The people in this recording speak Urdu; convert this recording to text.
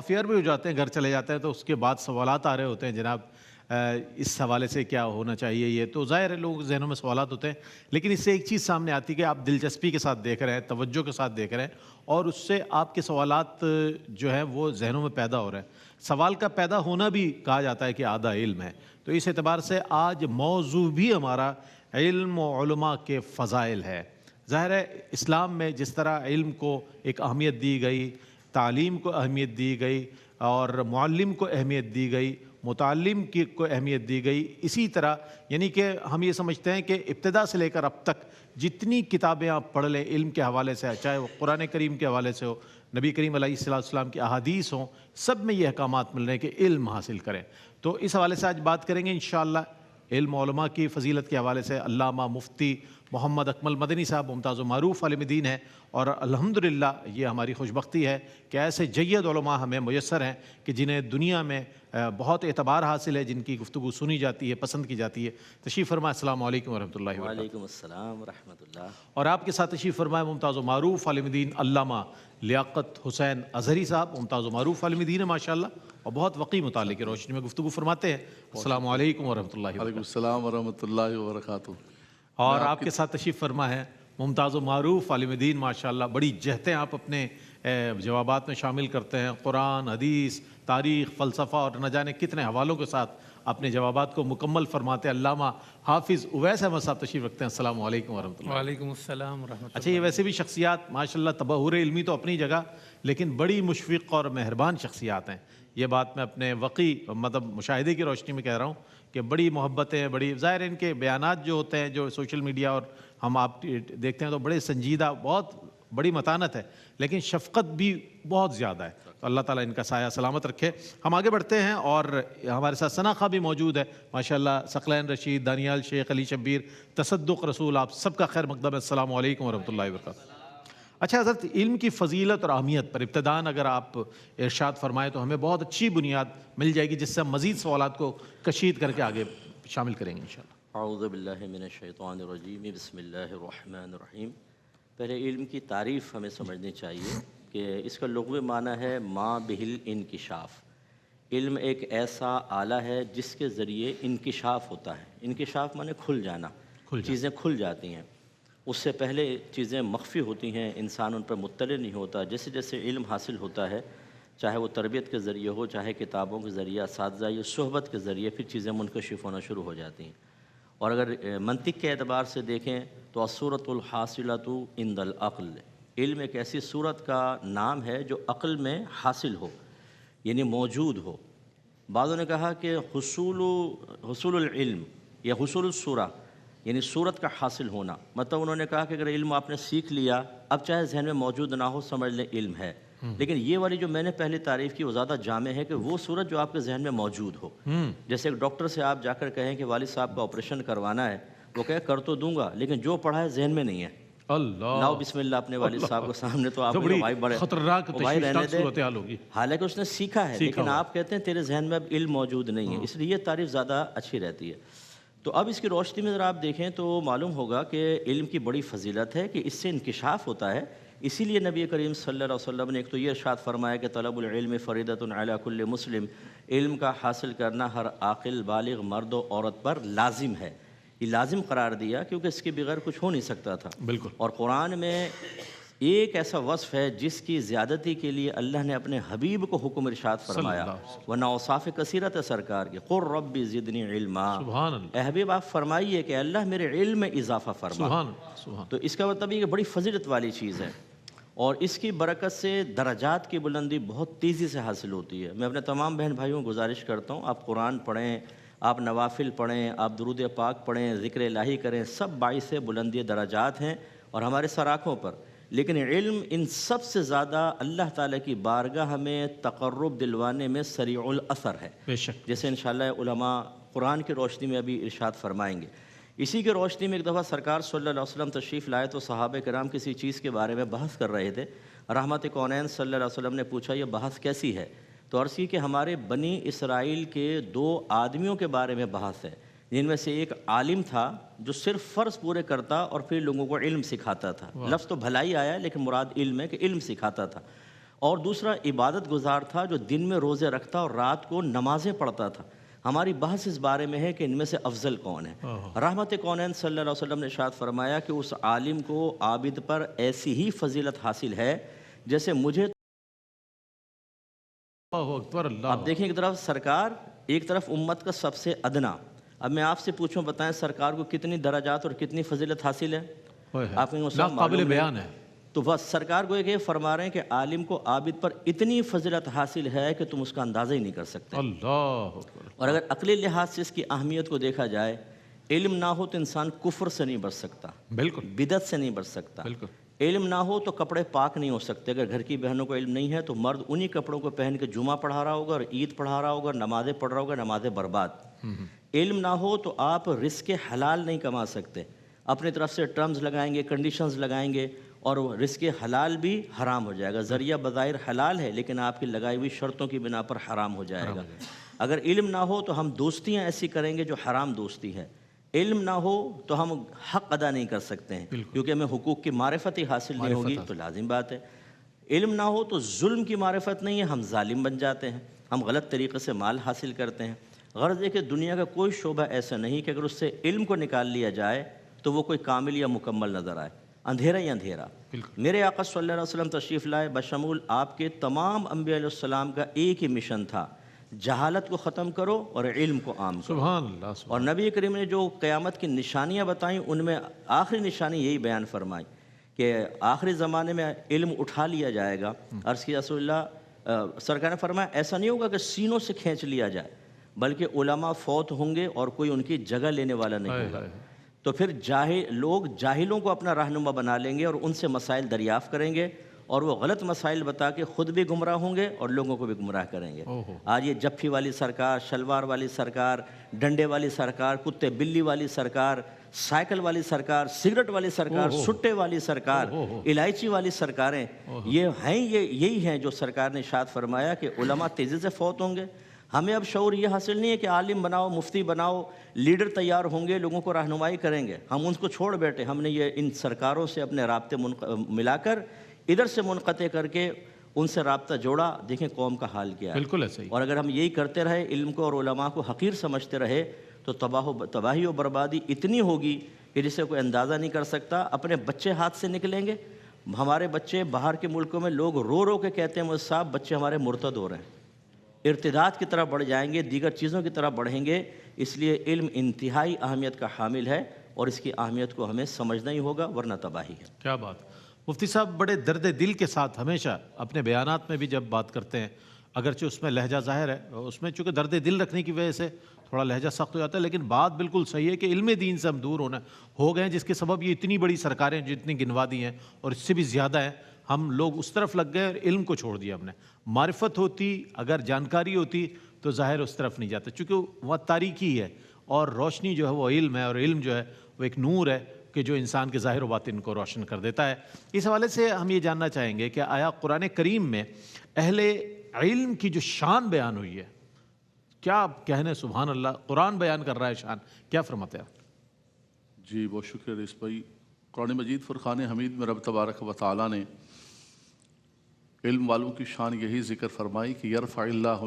آف ایئر بھی ہو جاتے ہیں، گھر چلے جاتے ہیں تو اس کے بعد سوالات آ رہے ہوتے ہیں جناب اس حوالے سے کیا ہونا چاہیے، یہ تو ظاہر ہے لوگوں کے ذہنوں میں سوالات ہوتے ہیں، لیکن اس سے ایک چیز سامنے آتی ہے کہ آپ دلچسپی کے ساتھ دیکھ رہے ہیں، توجہ کے ساتھ دیکھ رہے ہیں، اور اس سے آپ کے سوالات جو ہیں وہ ذہنوں میں پیدا ہو رہے ہیں۔ سوال کا پیدا ہونا بھی کہا جاتا ہے کہ آدھا علم ہے، تو اس اعتبار سے آج موضوع بھی ہمارا علم و علماء کے فضائل ہے۔ ظاہر ہے اسلام میں جس طرح علم کو ایک اہمیت دی گئی، تعلیم کو اہمیت دی گئی، اور معلم کو اہمیت دی گئی، متعلم کی کو اہمیت دی گئی، اسی طرح یعنی کہ ہم یہ سمجھتے ہیں کہ ابتدا سے لے کر اب تک جتنی کتابیں آپ پڑھ لیں علم کے حوالے سے، چاہے وہ قرآن کریم کے حوالے سے ہو، نبی کریم علیہ السلام کی احادیث ہوں، سب میں یہ احکامات مل رہے ہیں کہ علم حاصل کریں۔ تو اس حوالے سے آج بات کریں گے انشاءاللہ علم علماء کی فضیلت کے حوالے سے۔ علامہ مفتی محمد اکمل مدنی صاحب ممتاز و معروف عالم دین ہیں، اور الحمدللہ یہ ہماری خوشبختی ہے کہ ایسے جید علماء ہمیں میسر ہیں کہ جنہیں دنیا میں بہت اعتبار حاصل ہے، جن کی گفتگو سنی جاتی ہے، پسند کی جاتی ہے۔ تشریف فرمائے، السلام علیکم ورحمۃ اللہ وبرکاتہ۔ وعلیکم السلام ورحمۃ اللہ۔ اور آپ کے ساتھ تشریف فرمائے ممتاز و معروف عالم دین علامہ لیاقت حسین اظہری صاحب، ممتاز و معروف عالم دین ہے ماشاءاللہ، اور بہت وقی مطالعے کی روشنی میں گفتگو فرماتے ہیں۔ السلام علیکم ورحمۃ اللہ وبرکاتہ۔ وعلیکم السلام ورحمۃ اللہ وبرکاتہ۔ اور آپ کے ساتھ تشریف فرما ہے ممتاز و معروف عالم دین ماشاءاللہ، بڑی جہتیں آپ اپنے جوابات میں شامل کرتے ہیں، قرآن، حدیث، تاریخ، فلسفہ اور نہ جانے کتنے حوالوں کے ساتھ اپنے جوابات کو مکمل فرماتے ہیں۔ علامہ حافظ اویس احمد صاحب تشریف رکھتے ہیں، السلام علیکم ورحمۃ اللہ۔ وعلیکم السلام ورحمۃ اللہ۔ اچھا، یہ ویسے بھی شخصیات ماشاءاللہ تبحر علمی تو اپنی جگہ، لیکن بڑی مشفق اور مہربان شخصیات ہیں۔ یہ بات میں اپنے وقی مطلب مشاہدے کی روشنی میں کہہ رہا ہوں کہ بڑی محبتیں، بڑی ظاہر ان کے بیانات جو ہوتے ہیں، جو سوشل میڈیا اور ہم آپ دیکھتے ہیں تو بڑے سنجیدہ، بہت بڑی متانت ہے، لیکن شفقت بھی بہت زیادہ ہے۔ تو اللہ تعالیٰ ان کا سایہ سلامت رکھے۔ ہم آگے بڑھتے ہیں، اور ہمارے ساتھ ثنا خواہ بھی موجود ہے ماشاءاللہ، ثقلین رشید، دانیال شیخ، علی شبیر، تصدق رسول، آپ سب کا خیر مقدم ہے، السلام علیکم ورحمۃ اللہ وبرکاتہ۔ اچھا حضرت، علم کی فضیلت اور اہمیت پر ابتداً اگر آپ ارشاد فرمائیں تو ہمیں بہت اچھی بنیاد مل جائے گی، جس سے ہم مزید سوالات کو کشید کر کے آگے شامل کریں گے انشاءاللہ۔ اعوذ باللہ من الشیطان الرجیم، بسم اللہ الرحمن الرحیم۔ پہلے علم کی تعریف ہمیں سمجھنی چاہیے کہ اس کا لغوی معنی ہے ما بہل انکشاف۔ علم ایک ایسا آلہ ہے جس کے ذریعے انکشاف ہوتا ہے۔ انکشاف معنی کھل جانا، چیزیں کھل جاتی ہیں۔ اس سے پہلے چیزیں مخفی ہوتی ہیں، انسان ان پر مطلع نہیں ہوتا۔ جیسے جیسے علم حاصل ہوتا ہے، چاہے وہ تربیت کے ذریعے ہو، چاہے کتابوں کے ذریعے، اساتذہ یا صحبت کے ذریعے، پھر چیزیں منکشف ہونا شروع ہو جاتی ہیں۔ اور اگر منطق کے اعتبار سے دیکھیں تو الصورۃ الحاصلۃ عند العقل، علم ایک ایسی صورت کا نام ہے جو عقل میں حاصل ہو، یعنی موجود ہو۔ بعضوں نے کہا کہ حصول العلم یا حصول الصورہ یعنی صورت کا حاصل ہونا، مطلب انہوں نے کہا کہ اگر علم آپ نے سیکھ لیا، اب چاہے ذہن میں موجود نہ ہو، سمجھ لیں علم ہے۔ لیکن یہ والی جو میں نے پہلے تعریف کی وہ زیادہ جامع ہے کہ وہ صورت جو آپ کے ذہن میں موجود ہو۔ جیسے ایک ڈاکٹر سے آپ جا کر کہیں کہ والد صاحب کا آپریشن کروانا ہے، وہ کہے کر تو دوں گا لیکن جو پڑھا ہے ذہن میں نہیں ہے۔ اللہ، لاؤ بسم اللہ اپنے والد صاحب کے سامنے، تو آپ تو بڑی بھائی بڑے خطرناک بھائی رہنے دے، صورتحال ہوگی۔ حالانکہ اس نے سیکھا ہے، لیکن آپ کہتے ہیں تیرے ذہن میں اب علم موجود نہیں ہے، اس لیے یہ تعریف زیادہ اچھی رہتی ہے۔ تو اب اس کی روشنی میں اگر آپ دیکھیں تو معلوم ہوگا کہ علم کی بڑی فضیلت ہے کہ اس سے انکشاف ہوتا ہے۔ اسی لیے نبی کریم صلی اللہ علیہ وسلم نے ایک تو یہ ارشاد فرمایا کہ طلب العلم فریضۃ علی کل مسلم، علم کا حاصل کرنا ہر عاقل بالغ مرد و عورت پر لازم ہے۔ یہ لازم قرار دیا کیونکہ اس کے بغیر کچھ ہو نہیں سکتا تھا۔ بالکل۔ اور قرآن میں ایک ایسا وصف ہے جس کی زیادتی کے لیے اللہ نے اپنے حبیب کو حکم ارشاد فرمایا، ورنہ اوصاف کثیرت ہے سرکار کی، قل رب زدنی علما، سبحان اللہ، اے حبیب آپ فرمائیے کہ اللہ میرے علم میں اضافہ فرما۔ سبحان سبحان۔ تو اس کا مطلب یہ کہ بڑی فضیلت والی چیز ہے، اور اس کی برکت سے درجات کی بلندی بہت تیزی سے حاصل ہوتی ہے۔ میں اپنے تمام بہن بھائیوں کو گزارش کرتا ہوں، آپ قرآن پڑھیں، آپ نوافل پڑھیں، آپ درود پاک پڑھیں، ذکر الہی کریں، سب باعث بلندی درجات ہیں اور ہمارے سر آنکھوں پر، لیکن علم ان سب سے زیادہ اللہ تعالیٰ کی بارگاہ ہمیں تقرب دلوانے میں سریع الاثر ہے، بے شک، جیسے انشاءاللہ علماء قرآن کی روشنی میں ابھی ارشاد فرمائیں گے۔ اسی کی روشنی میں ایک دفعہ سرکار صلی اللہ علیہ وسلم تشریف لائے تو صحابہ کرام کسی چیز کے بارے میں بحث کر رہے تھے۔ رحمت کونین صلی اللہ علیہ وسلم نے پوچھا یہ بحث کیسی ہے؟ تو عرض کی کہ ہمارے بنی اسرائیل کے 2 آدمیوں کے بارے میں بحث ہے، جن میں سے ایک عالم تھا جو صرف فرض پورے کرتا اور پھر لوگوں کو علم سکھاتا تھا۔ لفظ تو بھلائی آیا لیکن مراد علم ہے کہ علم سکھاتا تھا۔ اور دوسرا عبادت گزار تھا جو دن میں روزے رکھتا اور رات کو نمازیں پڑھتا تھا۔ ہماری بحث اس بارے میں ہے کہ ان میں سے افضل کون ہے۔ رحمت کونین صلی اللہ علیہ وسلم نے ارشاد فرمایا کہ اس عالم کو عابد پر ایسی ہی فضیلت حاصل ہے جیسے مجھے۔ اللہ اکبر، اللہ اب دیکھیں ایک طرف سرکار، ایک طرف امت کا سب سے ادنا۔ اب میں آپ سے پوچھوں، بتائیں سرکار کو کتنی درجات اور کتنی فضیلت حاصل ہے؟ آپ کو لا قابل بیان ہے۔ تو بس سرکار کو یہ فرما رہے ہیں کہ عالم کو عابد پر اتنی فضیلت حاصل ہے کہ تم اس کا اندازہ ہی نہیں کر سکتے۔ اللہ اکبر۔ اور اگر عقلی لحاظ سے اس کی اہمیت کو دیکھا جائے، علم نہ ہو تو انسان کفر سے نہیں بچ سکتا، بالکل بدعت سے نہیں بچ سکتا۔ بالکل۔ علم نہ ہو تو کپڑے پاک نہیں ہو سکتے۔ اگر گھر کی بہنوں کو علم نہیں ہے تو مرد انہی کپڑوں کو پہن کے جمعہ پڑھا رہا ہوگا اور عید پڑھا رہا ہوگا اور نمازیں پڑھ رہا ہوگا، نمازیں برباد۔ علم نہ ہو تو آپ رزق حلال نہیں کما سکتے، اپنی طرف سے ٹرمز لگائیں گے، کنڈیشنز لگائیں گے اور رزق حلال بھی حرام ہو جائے گا۔ ذریعہ بظاہر حلال ہے لیکن آپ کی لگائی ہوئی شرطوں کی بنا پر حرام ہو جائے گا۔ اگر علم نہ ہو تو ہم دوستیاں ایسی کریں گے جو حرام دوستی ہے۔ علم نہ ہو تو ہم حق ادا نہیں کر سکتے ہیں، کیونکہ ہمیں حقوق کی معرفت ہی حاصل نہیں ہوگی تو لازم بات ہے۔ علم نہ ہو تو ظلم کی معرفت نہیں ہے، ہم ظالم بن جاتے ہیں، ہم غلط طریقے سے مال حاصل کرتے ہیں۔ غرض ہے کہ دنیا کا کوئی شعبہ ایسا نہیں کہ اگر اس سے علم کو نکال لیا جائے تو وہ کوئی کامل یا مکمل نظر آئے، اندھیرا ہی اندھیرا۔ میرے آقا صلی اللہ علیہ وسلم تشریف لائے، بشمول آپ کے تمام انبیاء علیہ السلام کا ایک ہی مشن تھا، جہالت کو ختم کرو اور علم کو عام کرو۔ سبحان اللہ۔ اور نبی کریم نے جو قیامت کی نشانیاں بتائیں ان میں آخری نشانی یہی بیان فرمائی کہ آخری زمانے میں علم اٹھا لیا جائے گا۔ عرض کی رسول اللہ، سرکار نے فرمایا ایسا نہیں ہوگا کہ سینوں سے کھینچ لیا جائے، بلکہ علماء فوت ہوں گے اور کوئی ان کی جگہ لینے والا نہیں ہوگا۔ تو پھر لوگ جاہلوں کو اپنا رہنما بنا لیں گے اور ان سے مسائل دریافت کریں گے اور وہ غلط مسائل بتا کے خود بھی گمراہ ہوں گے اور لوگوں کو بھی گمراہ کریں گے۔ آج یہ جپھی والی سرکار، شلوار والی سرکار، ڈنڈے والی سرکار، کتے بلی والی سرکار، سائیکل والی سرکار، سگریٹ والی سرکار، سٹے والی سرکار، الائچی والی سرکاریں، یہی ہیں جو سرکار نے ارشاد فرمایا کہ علماء تیزی سے فوت ہوں گے۔ ہمیں اب شعور یہ حاصل نہیں ہے کہ عالم بناؤ، مفتی بناؤ، لیڈر تیار ہوں گے، لوگوں کو رہنمائی کریں گے، ہم ان کو چھوڑ بیٹھے۔ ہم نے یہ ان سرکاروں سے اپنے رابطے ملا کر ادھر سے منقطع کر کے ان سے رابطہ جوڑا، دیکھیں قوم کا حال کیا ہے۔ بالکل ایسا ہی۔ اور اگر ہم یہی کرتے رہے، علم کو اور علماء کو حقیر سمجھتے رہے تو تباہی و بربادی اتنی ہوگی کہ جسے کوئی اندازہ نہیں کر سکتا۔ اپنے بچے ہاتھ سے نکلیں گے، ہمارے بچے باہر کے ملکوں میں لوگ رو رو کے کہتے ہیں مجھ صاحب بچے ہمارے مرتد ہو رہے ہیں، ارتداد کی طرف بڑھ جائیں گے، دیگر چیزوں کی طرف بڑھیں گے۔ اس لیے علم انتہائی اہمیت کا حامل ہے اور اس کی اہمیت کو ہمیں سمجھنا ہی ہوگا ورنہ تباہی ہے۔ کیا بات۔ مفتی صاحب بڑے درد دل کے ساتھ ہمیشہ اپنے بیانات میں بھی جب بات کرتے ہیں، اگرچہ اس میں لہجہ ظاہر ہے، اس میں چونکہ درد دل رکھنے کی وجہ سے تھوڑا لہجہ سخت ہو جاتا ہے، لیکن بات بالکل صحیح ہے کہ علم دین سے ہم دور ہو گئے ہیں، جس کے سبب یہ اتنی بڑی سرکاریں جتنی گنوا دی ہیں اور اس سے بھی زیادہ ہیں، ہم لوگ اس طرف لگ گئے اور علم کو چھوڑ دیا ہم نے۔ معرفت ہوتی، اگر جانکاری ہوتی تو ظاہر اس طرف نہیں جاتا، چونکہ وہ تاریکی ہے اور روشنی جو ہے وہ علم ہے، اور علم جو ہے وہ ایک نور ہے کہ جو انسان کے ظاہر و باطن کو روشن کر دیتا ہے۔ اس حوالے سے ہم یہ جاننا چاہیں گے کہ آیا قرآن کریم میں اہل علم کی جو شان بیان ہوئی ہے، کیا کہنے، سبحان اللہ، قرآن بیان کر رہا ہے شان، کیا فرماتے ہیں؟ جی بہت شکریہ رئیس بھائی۔ قرآن مجید فرقان حمید میں رب تبارک و تعالیٰ نے علم والوں کی شان یہی ذکر فرمائی کہ یرفع اللہ